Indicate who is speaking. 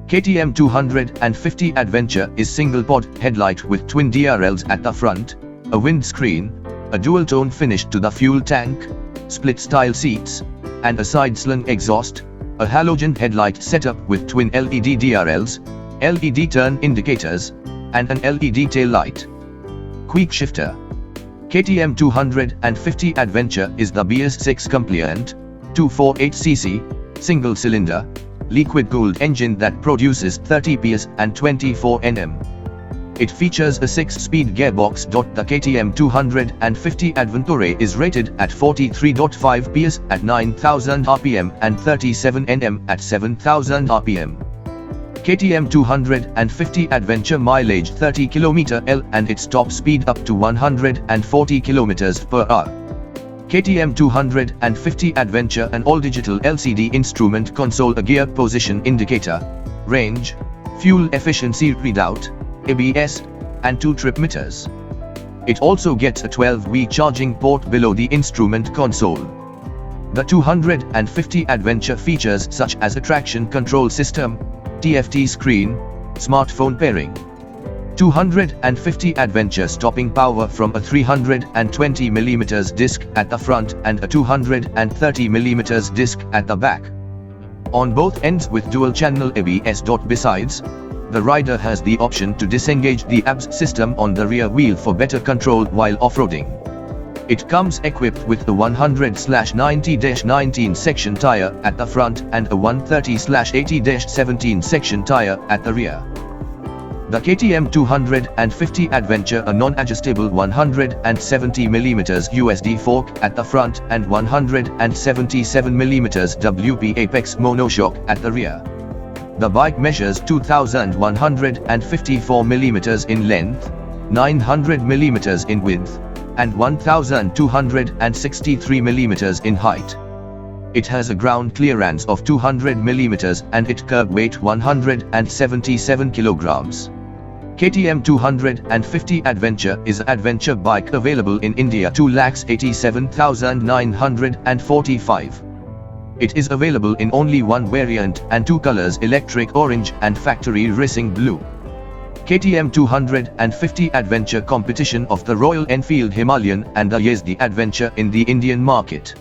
Speaker 1: KTM 250 Adventure is single-pod headlight with twin DRLs at the front, a windscreen, a dual-tone finish to the fuel tank, split-style seats, and a side-slung exhaust, a halogen headlight setup with twin LED DRLs, LED turn indicators, and an LED tail light. Quick shifter. KTM 250 Adventure is the bs6 compliant, 248cc, single-cylinder, liquid-cooled engine that produces 30 PS and 24 Nm. It features a 6-speed gearbox. The KTM 250 Adventure is rated at 43.5 PS at 9,000 rpm and 37 Nm at 7,000 rpm. KTM 250 Adventure mileage 30 km/h and its top speed up to 140 km/h. KTM 250 Adventure an all-digital LCD instrument console, a gear position indicator, range, fuel efficiency readout, ABS, and 2 trip meters. It also gets a 12V charging port below the instrument console. The 250 Adventure features such as a traction control system, TFT screen, smartphone pairing. 250 Adventure stopping power from a 320mm disc at the front and a 230mm disc at the back. On both ends with dual-channel ABS. Besides, the rider has the option to disengage the ABS system on the rear wheel for better control while off-roading. It comes equipped with the 100/90-19 section tire at the front and a 130/80-17 section tire at the rear. The KTM 250 Adventure a non-adjustable 170mm USD fork at the front and 177mm WP Apex monoshock at the rear. The bike measures 2,154mm in length, 900mm in width, and 1,263mm in height. It has a ground clearance of 200mm and it curb weight 177 kg. KTM 250 Adventure is an adventure bike available in India 2,87,945. It is available in only one variant and 2 colors, electric orange and factory racing blue. KTM 250 Adventure competition of the Royal Enfield Himalayan and the Yazdi Adventure in the Indian market.